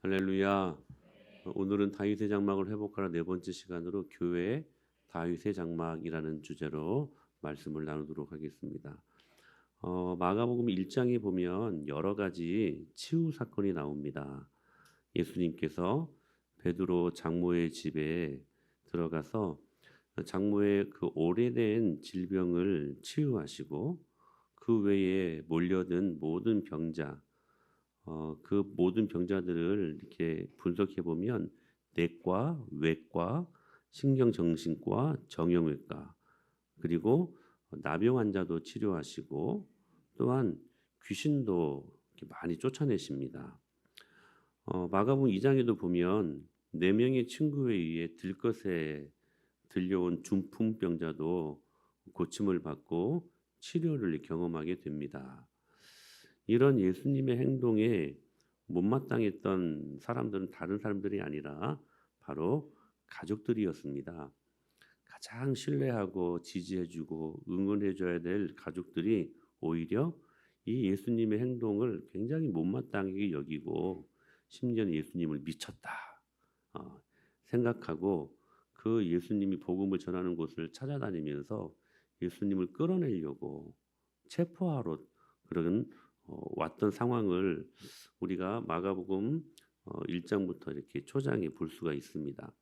할렐루야. 오늘은 다윗의 장막을 회복하라 네 번째 시간으로 교회 다윗의 장막이라는 주제로 말씀을 나누도록 하겠습니다. 마가복음 1장에 보면 여러 가지 치유 사건이 나옵니다. 예수님께서 베드로 장모의 집에 들어가서 장모의 그 오래된 질병을 치유하시고 그 외에 몰려든 모든 병자, 그 모든 병자들을 이렇게 분석해 보면 내과, 외과, 신경정신과, 정형외과, 그리고 나병 환자도 치료하시고 또한 귀신도 이렇게 많이 쫓아내십니다. 마가복음 2장에도 보면 네 명의 친구에 의해 들것에 들려온 중풍병자도 고침을 받고 치료를 경험하게 됩니다. 이런 예수님의 행동에 못마땅했던 사람들은 다른 사람들이 아니라 바로 가족들이었습니다. 가장 신뢰하고 지지해주고 응원해줘야 될 가족들이 오히려 이 예수님의 행동을 굉장히 못마땅하게 여기고 심지어는 예수님을 미쳤다 생각하고 그 예수님이 복음을 전하는 곳을 찾아다니면서 예수님을 끌어내려고 체포하러 그런 왔던 상황을 우리가 마가복음 1장부터 이렇게 초장에 볼 수가 있습니다.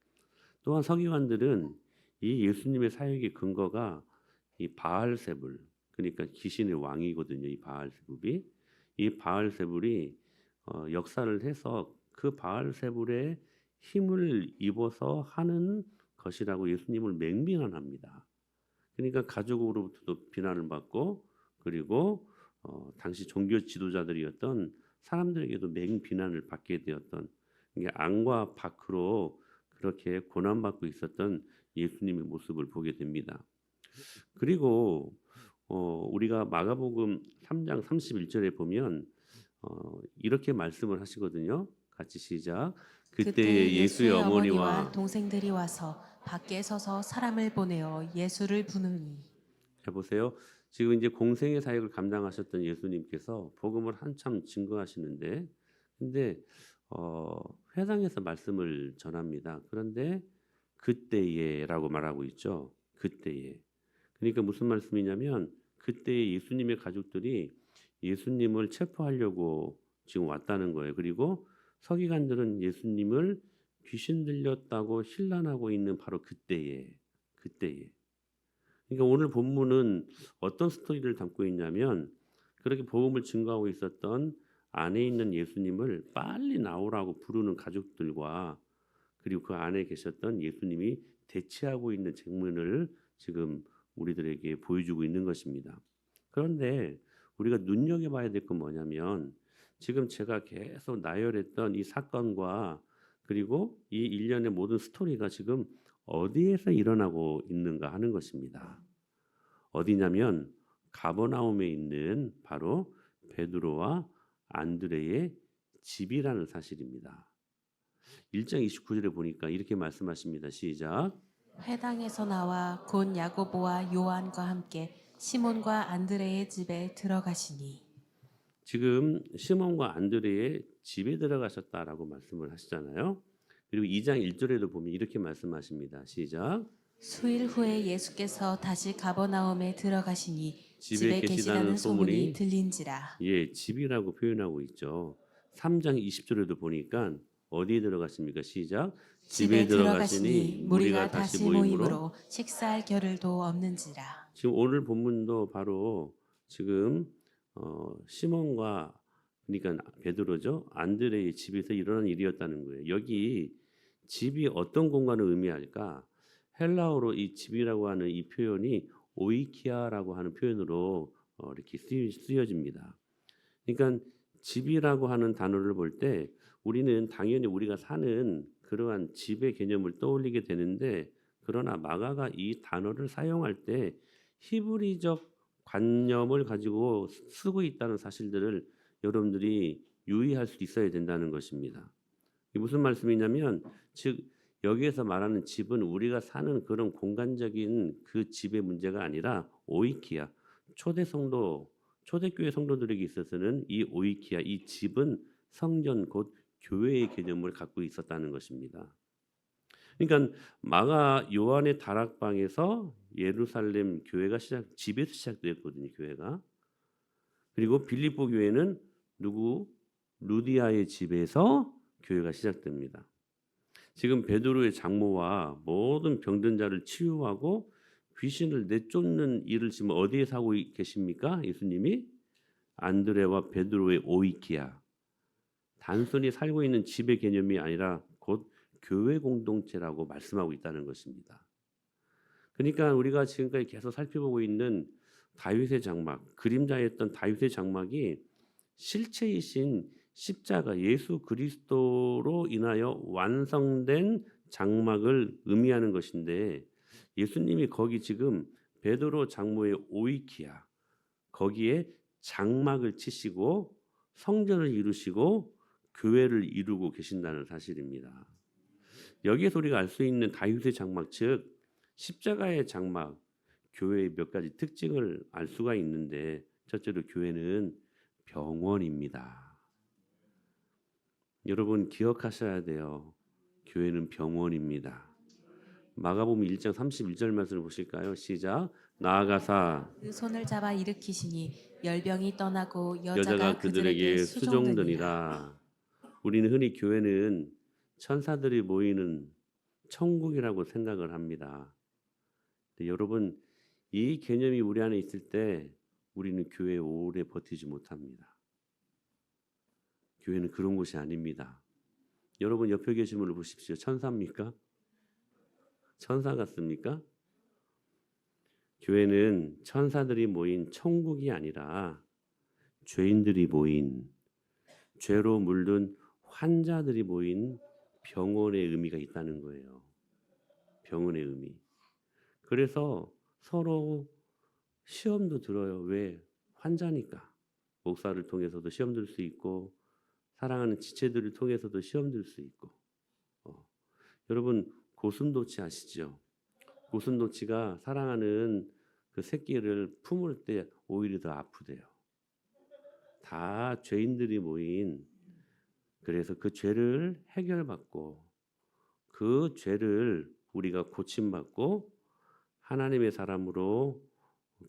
또한 서기관들은 이 예수님의 사역의 근거가 이 바알세불, 그러니까 귀신의 왕이거든요. 이 바알세불이 이 바알세불이 역사를 해서 그 바알세불의 힘을 입어서 하는 것이라고 예수님을 맹비난합니다. 그러니까 가족으로부터도 비난을 받고 그리고 당시 종교 지도자들이었던 사람들에게도 맹비난을 받게 되었던 이게 안과 밖으로 그렇게 고난받고 있었던 예수님의 모습을 보게 됩니다. 그리고 우리가 마가복음 3장 31절에 보면 이렇게 말씀을 하시거든요. 같이 시작. 그때에 그때 예수의 예수의 어머니와 어머니와 동생들이 와서 밖에 서서 사람을 보내어 예수를 부르니 해보세요. 지금 이제 공생의 사역을 감당하셨던 예수님께서 복음을 한참 증거하시는데, 근데 회당에서 말씀을 전합니다. 그런데 그때에라고 말하고 있죠. 그때에. 그러니까 무슨 말씀이냐면 그때에 예수님의 가족들이 예수님을 체포하려고 지금 왔다는 거예요. 그리고 서기관들은 예수님을 귀신 들렸다고 신란하고 있는 바로 그때에. 그러니까 오늘 본문은 어떤 스토리를 담고 있냐면 그렇게 복음을 증거하고 있었던 안에 있는 예수님을 빨리 나오라고 부르는 가족들과 그리고 그 안에 계셨던 예수님이 대치하고 있는 장면을 지금 우리들에게 보여주고 있는 것입니다. 그런데 우리가 눈여겨봐야 될 건 뭐냐면 지금 제가 계속 나열했던 이 사건과 그리고 이 일련의 모든 스토리가 지금 어디에서 일어나고 있는가 하는 것입니다. 어디냐면 가버나움에 있는 바로 베드로와 안드레의 집이라는 사실입니다. 1장 29절에 보니까 이렇게 말씀하십니다. 시작. 회당에서 나와 곧 야고보와 요한과 함께 시몬과 안드레의 집에 들어가시니 지금 시몬과 안드레의 집에 들어가셨다라고 말씀을 하시잖아요. 그리고 2장 1절에도 보면 이렇게 말씀하십니다. 시작. 수일 후에 예수께서 다시 가버나움에 들어가시니 집에 집에 계시다는 계시다는 소문이 소문이 들린지라 집이라고 표현하고 있죠. 3장 20절에도 보니까 어디에 들어가십니까? 시작. 집에 집에 들어가시니 들어가시니 무리가 무리가 다시 다시 모이므로 모임으로 식사할 겨를도 없는지라 지금 오늘 본문도 바로 지금 시몬과 그러니까 베드로죠. 안드레의 집에서 일어난 일이었다는 거예요. 여기 집이 어떤 공간을 의미할까? 헬라어로 이 집이라고 하는 이 표현이 오이키아라고 하는 표현으로 이렇게 쓰여집니다. 그러니까 집이라고 하는 단어를 볼 때 우리는 당연히 우리가 사는 그러한 집의 개념을 떠올리게 되는데 그러나 마가가 이 단어를 사용할 때 히브리적 관념을 가지고 쓰고 있다는 사실들을 여러분들이 유의할 수 있어야 된다는 것입니다. 이게 무슨 말씀이냐면 즉 여기에서 말하는 집은 우리가 사는 그런 공간적인 그 집의 문제가 아니라 오이키아 초대 성도 초대교회 성도들에게 있어서는 이 오이키아 이 집은 성전 곧 교회의 개념을 갖고 있었다는 것입니다. 그러니까 마가 요한의 다락방에서 예루살렘 교회가 집에서 시작됐거든요. 교회가. 그리고 빌립보 교회는 누구? 루디아의 집에서 교회가 시작됩니다. 지금 베드로의 장모와 모든 병든 자를 치유하고 귀신을 내쫓는 일을 지금 어디에서 하고 계십니까? 예수님이 안드레와 베드로의 오이키아. 단순히 살고 있는 집의 개념이 아니라 곧 교회 공동체라고 말씀하고 있다는 것입니다. 그러니까 우리가 지금까지 계속 살펴보고 있는 다윗의 장막, 그림자였던 다윗의 장막이 실체이신 십자가 예수 그리스도로 인하여 완성된 장막을 의미하는 것인데, 예수님이 거기 지금 베드로 장모의 오이키아 거기에 장막을 치시고 성전을 이루시고 교회를 이루고 계신다는 사실입니다. 여기에서 우리가 알 수 있는 다윗의 장막, 즉 십자가의 장막, 교회의 몇 가지 특징을 알 수가 있는데, 첫째로 교회는 병원입니다. 여러분 기억하셔야 돼요. 교회는 병원입니다. 마가복음 1장 31절 말씀을 보실까요? 시작. 나아가사 그 손을 잡아 일으키시니 열병이 떠나고 여자가 그들에게 수종되니라. 수종되니라. 우리는 흔히 교회는 천사들이 모이는 천국이라고 생각을 합니다. 여러분 이 개념이 우리 안에 있을 때 우리는 교회에 오래 버티지 못합니다. 교회는 그런 곳이 아닙니다. 여러분 옆에 계신 분을 보십시오. 천사입니까? 천사 같습니까? 교회는 천사들이 모인 천국이 아니라 죄인들이 모인, 죄로 물든 환자들이 모인 병원의 의미가 있다는 거예요. 병원의 의미. 그래서 서로 시험도 들어요. 왜? 환자니까. 목사를 통해서도 시험 들 수 있고 사랑하는 지체들을 통해서도 시험 들 수 있고. 여러분 고슴도치 아시죠? 고슴도치가 사랑하는 그 새끼를 품을 때 오히려 더 아프대요. 다 죄인들이 모인, 그래서 그 죄를 해결받고 그 죄를 우리가 고침받고 하나님의 사람으로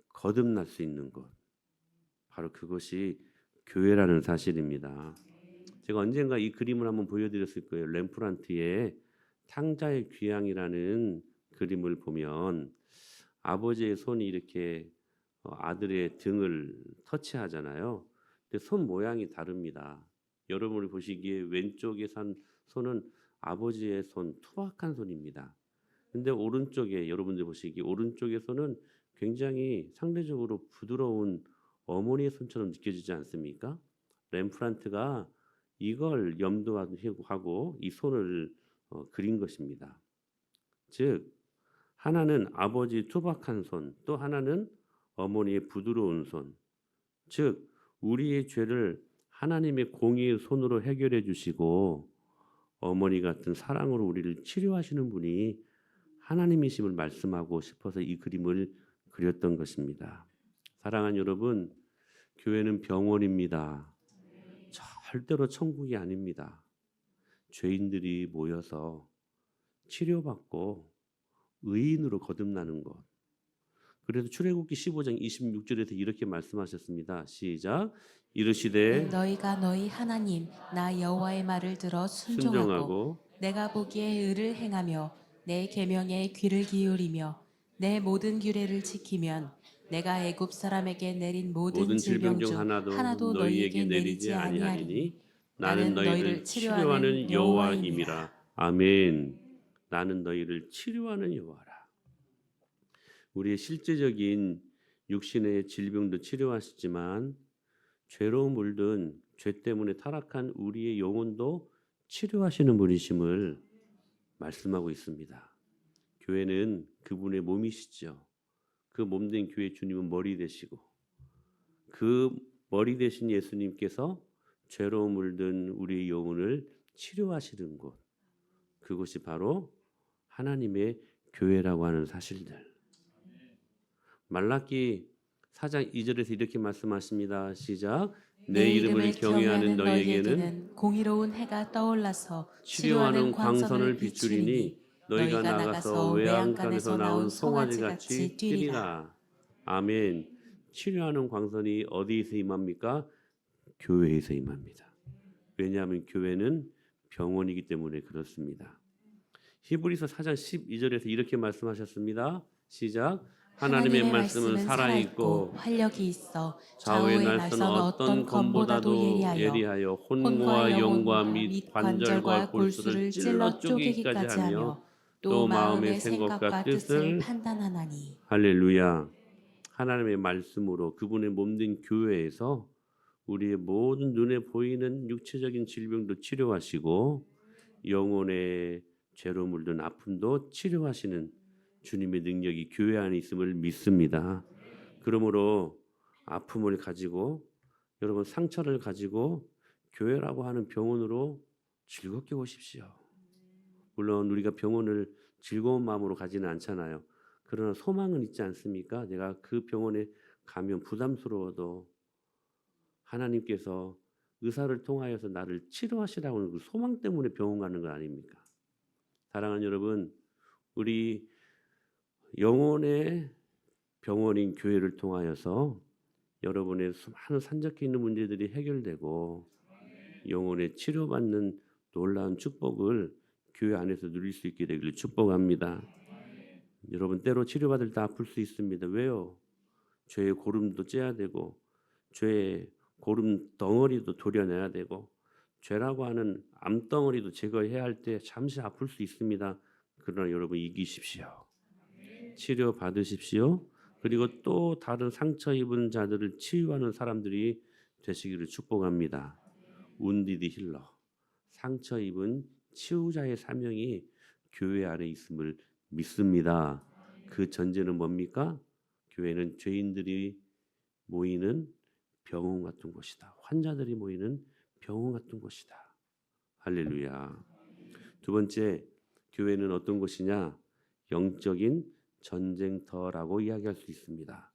거듭날 수 있는 것, 바로 그것이 교회라는 사실입니다. 제가 언젠가 이 그림을 한번 보여드렸을 거예요. 렘프란트의 탕자의 귀향이라는 그림을 보면 아버지의 손이 이렇게 아들의 등을 터치하잖아요. 근데 손 모양이 다릅니다. 여러분이 보시기에 왼쪽에 산 손은 아버지의 손, 투박한 손입니다. 근데 오른쪽에 여러분들 보시기에 오른쪽의 손은 굉장히 상대적으로 부드러운 어머니의 손처럼 느껴지지 않습니까? 렘프란트가 이걸 염두하고 이 손을 그린 것입니다. 즉 하나는 아버지 투박한 손, 또 하나는 어머니의 부드러운 손. 즉 우리의 죄를 하나님의 공의의 손으로 해결해 주시고 어머니 같은 사랑으로 우리를 치료하시는 분이 하나님이심을 말씀하고 싶어서 이 그림을 그렸던 것입니다. 사랑하는 여러분, 교회는 병원입니다. 절대로 천국이 아닙니다. 죄인들이 모여서 치료받고 의인으로 거듭나는 것. 그래서 출애굽기 15장 26절에서 이렇게 말씀하셨습니다. 시작. 이르시되 너희가 너희 하나님 나 여호와의 말을 들어 순종하고 순종하고 내가 보기에 의를 행하며 내 계명에 귀를 기울이며 내 모든 규례를 지키면 내가 애굽 사람에게 내린 모든 질병 중 하나도 너희에게 내리지 아니하리니 나는 너희를 치료하는 여호와임이라. 아멘. 나는 너희를 치료하는 여호와라. 우리의 실제적인 육신의 질병도 치료하시지만 죄로 물든 죄 때문에 타락한 우리의 영혼도 치료하시는 분이심을 말씀하고 있습니다. 교회는 그분의 몸이시죠. 그 몸된 교회 주님은 머리 되시고 그 머리 되신 예수님께서 죄로 물든 우리의 영혼을 치료하시는 곳, 그것이 바로 하나님의 교회라고 하는 사실들. 말라기 4장 2절에서 이렇게 말씀하십니다. 시작. 내 이름을 경외하는 너희에게는 공의로운 해가 떠올라서 치료하는 광선을 비추리니 너희가 나가서 외양간에서 나온 송아지같이 뛰리라. 아멘. 치료하는 광선이 어디에서 임합니까? 교회에서 임합니다. 왜냐하면 교회는 병원이기 때문에 그렇습니다. 히브리서 4장 12절에서 이렇게 말씀하셨습니다. 시작. 하나님의 말씀은 살아있고 활력이 있어 좌우의 날선 어떤 검보다도 예리하여 혼과 영과 및 관절과 골수를 찔러 쪼개기까지 하며 또 마음의 생각과 뜻을 판단하나니. 할렐루야. 하나님의 말씀으로 그분의 몸된 교회에서 우리의 모든 눈에 보이는 육체적인 질병도 치료하시고 영혼의 죄로 물든 아픔도 치료하시는 주님의 능력이 교회 안에 있음을 믿습니다. 그러므로 아픔을 가지고 여러분 상처를 가지고 교회라고 하는 병원으로 즐겁게 오십시오. 물론 우리가 병원을 즐거운 마음으로 가지는 않잖아요. 그러나 소망은 있지 않습니까? 내가 그 병원에 가면 부담스러워도 하나님께서 의사를 통하여서 나를 치료하시라고 하는 그 소망 때문에 병원 가는 거 아닙니까? 사랑하는 여러분, 우리 영혼의 병원인 교회를 통하여서 여러분의 많은 산적해 있는 문제들이 해결되고 영혼의 치료받는 놀라운 축복을 교회 안에서 누릴 수 있게 되기를 축복합니다. 여러분 때로 치료받을 때 아플 수 있습니다. 왜요? 죄의 고름도 째야 되고 죄의 고름 덩어리도 도려내야 되고 죄라고 하는 암덩어리도 제거해야 할 때 잠시 아플 수 있습니다. 그러나 여러분 이기십시오. 치료 받으십시오. 그리고 또 다른 상처 입은 자들을 치유하는 사람들이 되시기를 축복합니다. 운디드 힐러, 상처 입은 치유자의 사명이 교회 안에 있음을 믿습니다. 그 전제는 뭡니까? 교회는 죄인들이 모이는 병원 같은 곳이다. 환자들이 모이는 병원 같은 곳이다. 할렐루야. 두 번째, 교회는 어떤 곳이냐? 영적인 전쟁터라고 이야기할 수 있습니다.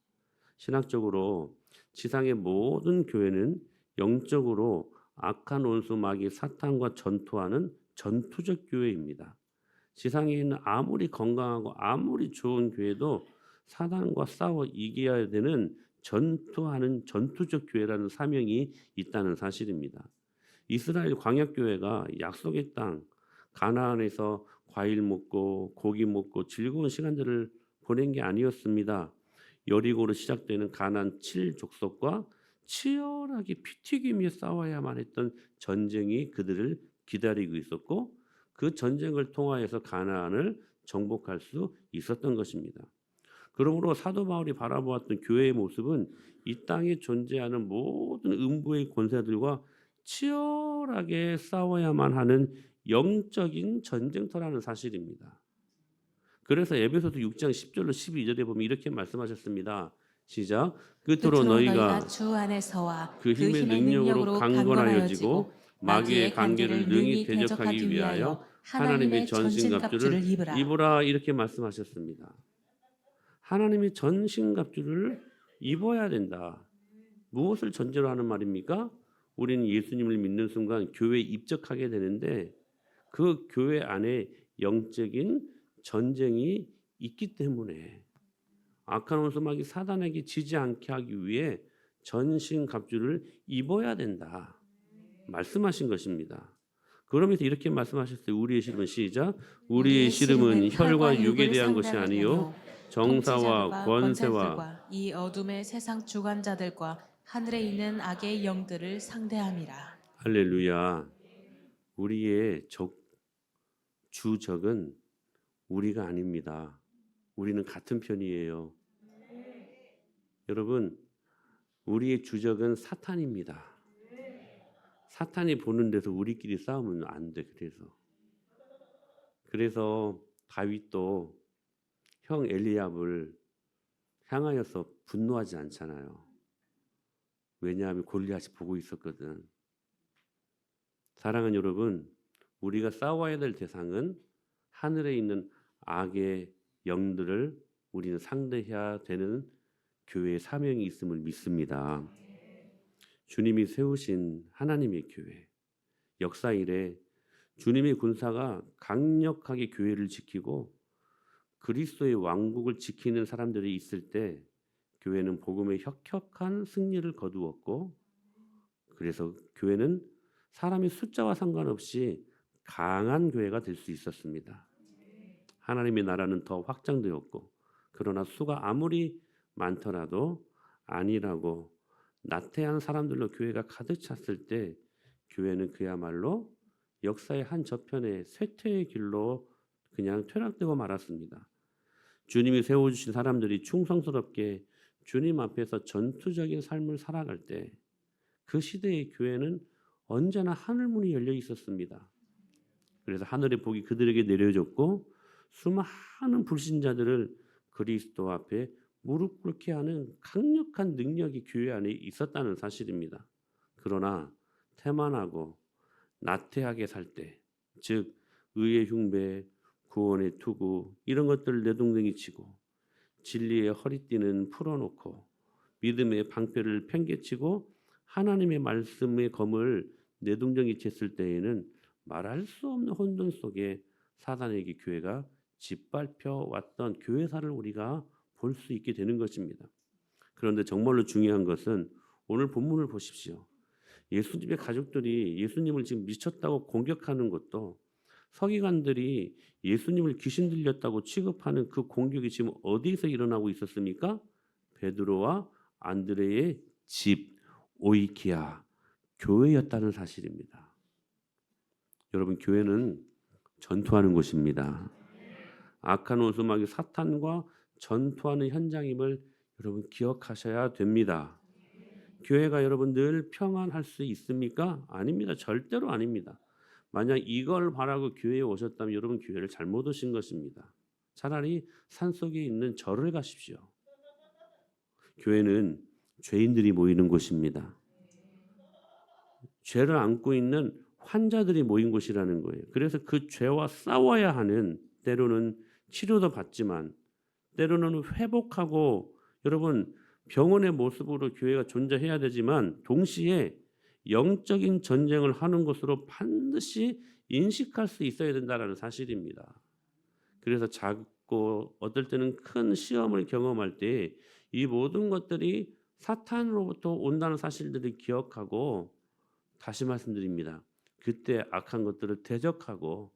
신학적으로 지상의 모든 교회는 영적으로 악한 원수 마귀 사탄과 전투하는 전투적 교회입니다. 지상에 있는 아무리 건강하고 아무리 좋은 교회도 사단과 싸워 이겨야 되는 전투하는 전투적 교회라는 사명이 있다는 사실입니다. 이스라엘 광야교회가 약속의 땅 가나안에서 과일 먹고 고기 먹고 즐거운 시간들을 보낸 게 아니었습니다. 여리고로 시작되는 가나안 7족속과 치열하게 피 튀기며 싸워야만 했던 전쟁이 그들을 기다리고 있었고 그 전쟁을 통하여서 가나안을 정복할 수 있었던 것입니다. 그러므로 사도 바울이 바라보았던 교회의 모습은 이 땅에 존재하는 모든 음부의 권세들과 치열하게 싸워야만 하는 영적인 전쟁터라는 사실입니다. 그래서 에베소서 6장 10절로 12절에 보면 이렇게 말씀하셨습니다. 시작. 끝으로 너희가 주 안에서와 그 힘의 능력으로 강건하여지고 마귀의 관계를 능히 대적하기 위하여 하나님의 전신갑주를 입으라 이렇게 말씀하셨습니다. 하나님의 전신갑주를 입어야 된다. 무엇을 전제로 하는 말입니까? 우리는 예수님을 믿는 순간 교회에 입적하게 되는데 그 교회 안에 영적인 전쟁이 있기 때문에 악한 원수 마귀 사단에게 지지 않게 하기 위해 전신갑주를 입어야 된다. 말씀하신 것입니다. 그러면서 이렇게 말씀하셨어요. 우리의 씨름은 시작. 우리의 씨름은 혈과 육에 대한 것이 아니요 정사와 권세와 이 어둠의 세상 주관자들과 하늘에 있는 악의 영들을 상대함이라. 할렐루야. 우리의 주적은 우리가 아닙니다. 우리는 같은 편이에요. 여러분, 우리의 주적은 사탄입니다. 사탄이 보는 데서 우리끼리 싸우면 안 돼. 그래서 다윗도 형 엘리압을 향하여서 분노하지 않잖아요. 왜냐하면 골리앗이 보고 있었거든. 사랑하는 여러분, 우리가 싸워야 될 대상은 하늘에 있는 악의 영들을 우리는 상대해야 되는 교회의 사명이 있음을 믿습니다. 주님이 세우신 하나님의 교회, 역사 이래 주님의 군사가 강력하게 교회를 지키고 그리스도의 왕국을 지키는 사람들이 있을 때 교회는 복음의 혁혁한 승리를 거두었고, 그래서 교회는 사람의 숫자와 상관없이 강한 교회가 될 수 있었습니다. 하나님의 나라는 더 확장되었고, 그러나 수가 아무리 많더라도 안일하고 나태한 사람들로 교회가 가득 찼을 때 교회는 그야말로 역사의 한 저편에 쇠퇴의 길로 그냥 퇴락되고 말았습니다. 주님이 세워주신 사람들이 충성스럽게 주님 앞에서 전투적인 삶을 살아갈 때 그 시대의 교회는 언제나 하늘문이 열려 있었습니다. 그래서 하늘의 복이 그들에게 내려졌고 수많은 불신자들을 그리스도 앞에 무릎 꿇게 하는 강력한 능력이 교회 안에 있었다는 사실입니다. 그러나 태만하고 나태하게 살 때, 즉 의의 흉배, 구원의 투구 이런 것들을 내동댕이 치고 진리의 허리띠는 풀어놓고 믿음의 방패를 팽개치고 하나님의 말씀의 검을 내동댕이 쳤을 때에는 말할 수 없는 혼돈 속에 사단에게 교회가 짓밟혀 왔던 교회사를 우리가 볼 수 있게 되는 것입니다. 그런데 정말로 중요한 것은 오늘 본문을 보십시오. 예수님의 가족들이 예수님을 지금 미쳤다고 공격하는 것도, 서기관들이 예수님을 귀신 들렸다고 취급하는 그 공격이 지금 어디서 일어나고 있었습니까? 베드로와 안드레의 집 오이키아 교회였다는 사실입니다. 여러분, 교회는 전투하는 곳입니다. 악한 원수마귀 사탄과 전투하는 현장임을 여러분 기억하셔야 됩니다. 교회가 여러분 늘 평안할 수 있습니까? 아닙니다. 절대로 아닙니다. 만약 이걸 바라고 교회에 오셨다면 여러분 교회를 잘못 오신 것입니다. 차라리 산속에 있는 절을 가십시오. 교회는 죄인들이 모이는 곳입니다. 죄를 안고 있는 환자들이 모인 곳이라는 거예요. 그래서 그 죄와 싸워야 하는, 때로는 치료도 받지만 때로는 회복하고, 여러분 병원의 모습으로 교회가 존재해야 되지만 동시에 영적인 전쟁을 하는 것으로 반드시 인식할 수 있어야 된다는 사실입니다. 그래서 작고 어떨 때는 큰 시험을 경험할 때 이 모든 것들이 사탄으로부터 온다는 사실들을 기억하고, 다시 말씀드립니다. 그때 악한 것들을 대적하고,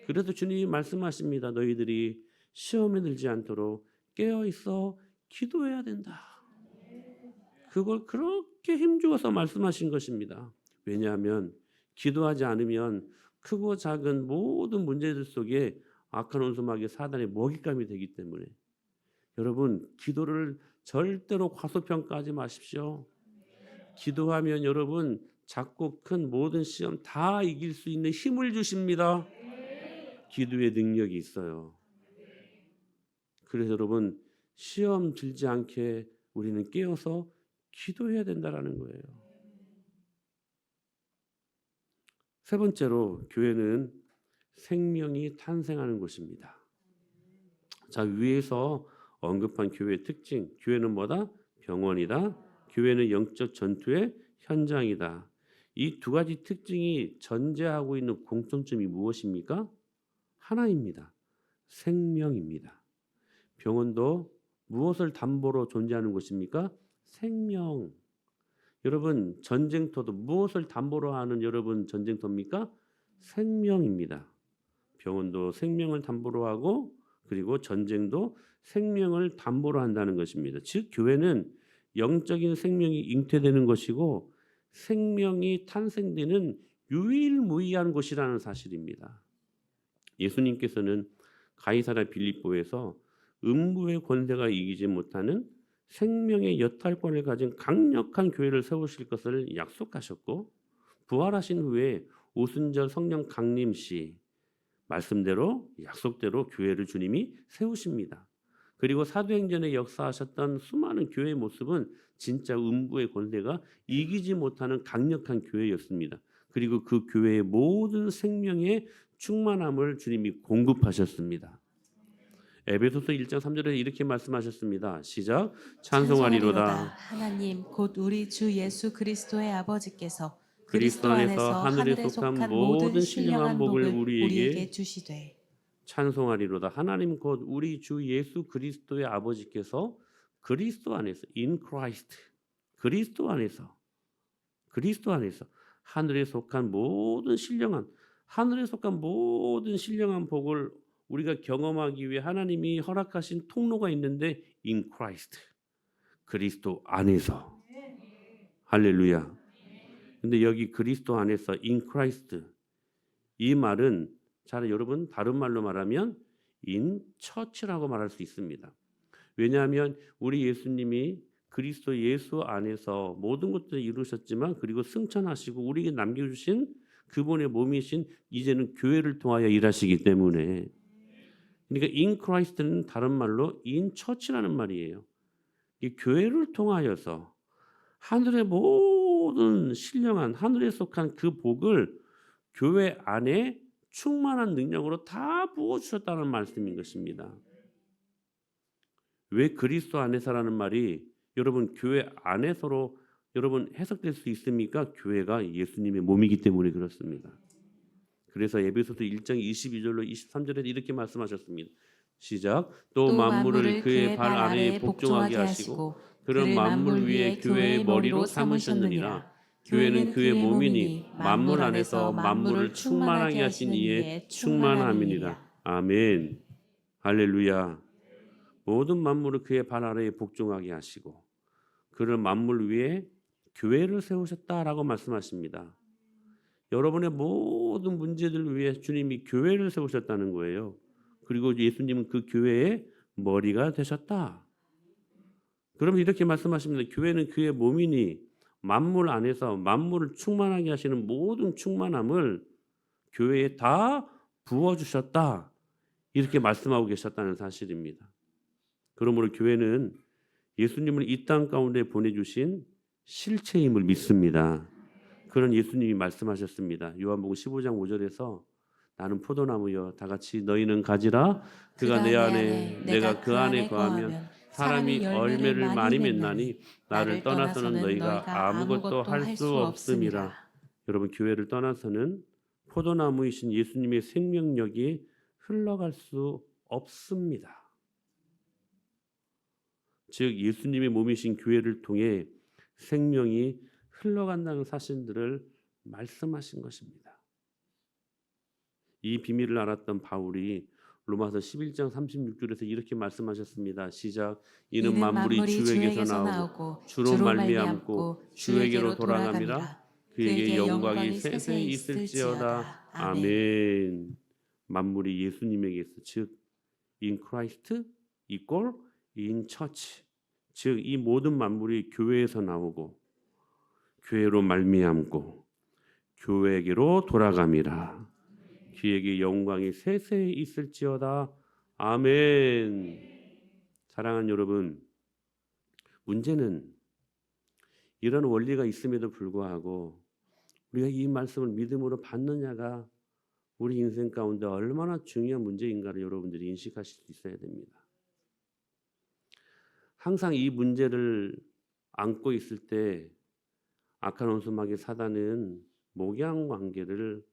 그래서 주님이 말씀하십니다. 너희들이 시험에 들지 않도록 깨어있어 기도해야 된다. 그걸 그렇게 힘주어서 말씀하신 것입니다. 왜냐하면 기도하지 않으면 크고 작은 모든 문제들 속에 악한 원수마귀 사단의 먹잇감이 되기 때문에 여러분 기도를 절대로 과소평가하지 마십시오. 기도하면 여러분 작고 큰 모든 시험 다 이길 수 있는 힘을 주십니다. 기도의 능력이 있어요. 그래서 여러분 시험 들지 않게 우리는 깨어서 기도해야 된다라는 거예요. 세 번째로 교회는 생명이 탄생하는 곳입니다. 자, 위에서 언급한 교회의 특징, 교회는 뭐다? 병원이다. 교회는 영적 전투의 현장이다. 이 두 가지 특징이 전제하고 있는 공통점이 무엇입니까? 하나입니다. 생명입니다. 병원도 무엇을 담보로 존재하는 곳입니까? 생명. 여러분 전쟁터도 무엇을 담보로 하는 여러분 전쟁터입니까? 생명입니다. 병원도 생명을 담보로 하고, 그리고 전쟁도 생명을 담보로 한다는 것입니다. 즉 교회는 영적인 생명이 잉태되는 것이고 생명이 탄생되는 유일무이한 곳이라는 사실입니다. 예수님께서는 가이사랴 빌립보에서 음부의 권세가 이기지 못하는 생명의 여탈권을 가진 강력한 교회를 세우실 것을 약속하셨고, 부활하신 후에 오순절 성령 강림 시 말씀대로 약속대로 교회를 주님이 세우십니다. 그리고 사도행전에 역사하셨던 수많은 교회의 모습은 진짜 음부의 권세가 이기지 못하는 강력한 교회였습니다. 그리고 그 교회의 모든 생명의 충만함을 주님이 공급하셨습니다. 에베소서 1장 3절에 이렇게 말씀하셨습니다. 시작. 찬송하리로다. 하나님 곧 우리 주 예수 그리스도의 아버지께서 그리스도 안에서 하늘에 속한 모든 신령한 복을 우리에게 주시되. 찬송하리로다. 하나님 곧 우리 주 예수 그리스도의 아버지께서 그리스도 안에서 in Christ 그리스도 안에서 하늘에 속한 모든 신령한 복을 우리가 경험하기 위해 하나님이 허락하신 통로가 있는데 in Christ 그리스도 안에서 할렐루야. 근데 여기 그리스도 안에서 in Christ 이 말은 잘 여러분 다른 말로 말하면 in church라고 말할 수 있습니다. 왜냐하면 우리 예수님이 그리스도 예수 안에서 모든 것들을 이루셨지만 그리고 승천하시고 우리에게 남겨주신 그분의 몸이신 이제는 교회를 통하여 일하시기 때문에 그러니까 in Christ는 다른 말로 in church라는 말이에요. 이 교회를 통하여서 하늘의 모든 신령한 하늘에 속한 그 복을 교회 안에 충만한 능력으로 다 부어주셨다는 말씀인 것입니다. 왜 그리스도 안에서라는 말이 여러분 교회 안에서로 여러분 해석될 수 있습니까? 교회가 예수님의 몸이기 때문에 그렇습니다. 그래서 에베소서 1장 22절로 23절에 이렇게 말씀하셨습니다. 시작. 또 만물을 그의 발 아래에 복종하게 하시고 그런 만물 위에 교회의 머리로 삼으셨느니라. 교회는 그의 몸이니 만물 안에서 만물을 충만하게 하신 이에 충만함이니라. 아멘. 할렐루야. 모든 만물을 그의 발 아래에 복종하게 하시고 그런 만물 위에 교회를 세우셨다라고 말씀하십니다. 여러분의 모든 문제들 위해 주님이 교회를 세우셨다는 거예요. 그리고 예수님은 그 교회의 머리가 되셨다. 그럼 이렇게 말씀하십니다. 교회는 그의 몸이니 만물 안에서 만물을 충만하게 하시는 모든 충만함을 교회에 다 부어주셨다. 이렇게 말씀하고 계셨다는 사실입니다. 그러므로 교회는 예수님을 이 땅 가운데 보내주신 실체임을 믿습니다. 그런 예수님이 말씀하셨습니다. 요한복음 15장 5절에서 나는 포도나무여 다 같이 너희는 가지라 그가 내 안에 내가 그 안에 거하면 사람이 열매를 많이 맺나니 나를 떠나서는 너희가 아무것도 할 수 없음이라. 여러분 교회를 떠나서는 포도나무이신 예수님의 생명력이 흘러갈 수 없습니다. 즉 예수님의 몸이신 교회를 통해 생명이 흘러간다는 사실들을 말씀하신 것입니다. 이 비밀을 알았던 바울이 로마서 11장 36절에서 이렇게 말씀하셨습니다. 시작. 이는 만물이 주에게서 나오고 주로 말미암고 주에게로 돌아갑니다. 그에게 영광이 세세히 있을지어다. 아멘. 만물이 예수님에게서 즉 in Christ equal in church 즉 이 모든 만물이 교회에서 나오고 교회로 말미암고 교회에게로 돌아감이라. 그에게 영광이 세세히 있을지어다. 아멘. 사랑하는 여러분, 문제는 이런 원리가 있음에도 불구하고 우리가 이 말씀을 믿음으로 받느냐가 우리 인생 가운데 얼마나 중요한 문제인가를 여러분들이 인식하실 수 있어야 됩니다. 항상 이 문제를 안고 있을 때 악한 원수마귀 사단은 목양 관계를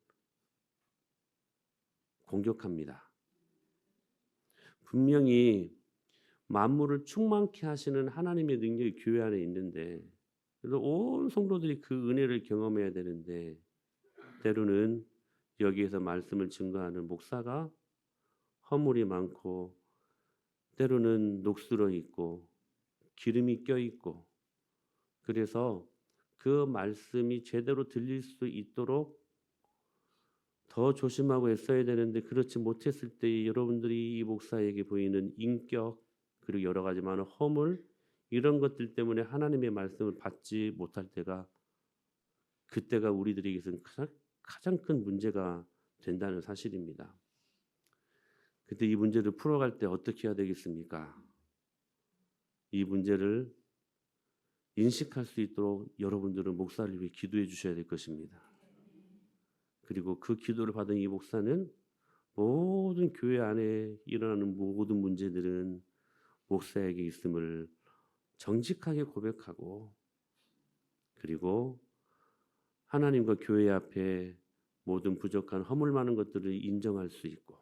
공격합니다. 분명히 만물을 충만케 하시는 하나님의 능력이 교회 안에 있는데 그래서 온 성도들이 그 은혜를 경험해야 되는데 때로는 여기에서 말씀을 증거하는 목사가 허물이 많고 때로는 녹슬어 있고 기름이 껴 있고 그래서 그 말씀이 제대로 들릴 수 있도록 더 조심하고 애써야 되는데 그렇지 못했을 때 여러분들이 이 목사에게 보이는 인격 그리고 여러 가지 많은 허물 이런 것들 때문에 하나님의 말씀을 받지 못할 때가 그때가 우리들에게서는 가장 큰 문제가 된다는 사실입니다. 그때 이 문제를 풀어갈 때 어떻게 해야 되겠습니까? 이 문제를 인식할 수 있도록 여러분들은 목사를 위해 기도해 주셔야 될 것입니다. 그리고 그 기도를 받은 이 목사는 모든 교회 안에 일어나는 모든 문제들은 목사에게 있음을 정직하게 고백하고, 그리고 하나님과 교회 앞에 모든 부족한 허물 많은 것들을 인정할 수 있고,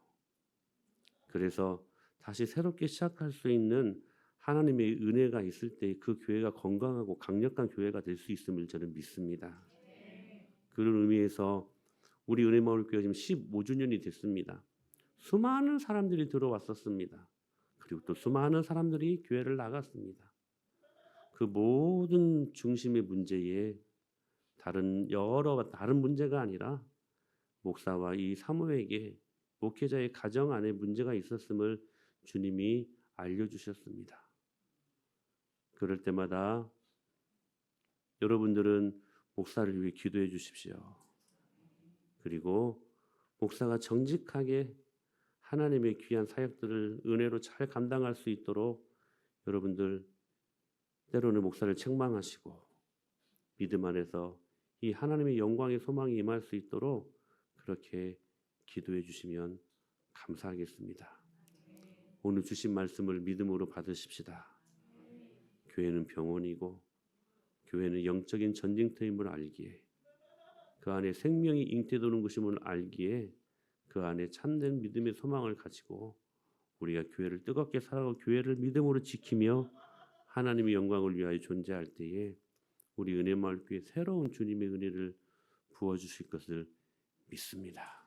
그래서 다시 새롭게 시작할 수 있는 하나님의 은혜가 있을 때 그 교회가 건강하고 강력한 교회가 될 수 있음을 저는 믿습니다. 그런 의미에서 우리 은혜마을교회 지금 15주년이 됐습니다. 수많은 사람들이 들어왔었습니다. 그리고 또 수많은 사람들이 교회를 나갔습니다. 그 모든 중심의 문제에 다른 문제가 아니라 목사와 이 사모에게 목회자의 가정 안에 문제가 있었음을 주님이 알려주셨습니다. 그럴 때마다 여러분들은 목사를 위해 기도해 주십시오. 그리고 목사가 정직하게 하나님의 귀한 사역들을 은혜로 잘 감당할 수 있도록 여러분들 때로는 목사를 책망하시고 믿음 안에서 이 하나님의 영광의 소망이 임할 수 있도록 그렇게 기도해 주시면 감사하겠습니다. 오늘 주신 말씀을 믿음으로 받으십시다. 교회는 병원이고 교회는 영적인 전쟁터임을 알기에, 그 안에 생명이 잉태도는 것임을 알기에 그 안에 참된 믿음의 소망을 가지고 우리가 교회를 뜨겁게 살아가고 교회를 믿음으로 지키며 하나님의 영광을 위하여 존재할 때에 우리 은혜마을교회 새로운 주님의 은혜를 부어주실 것을 믿습니다.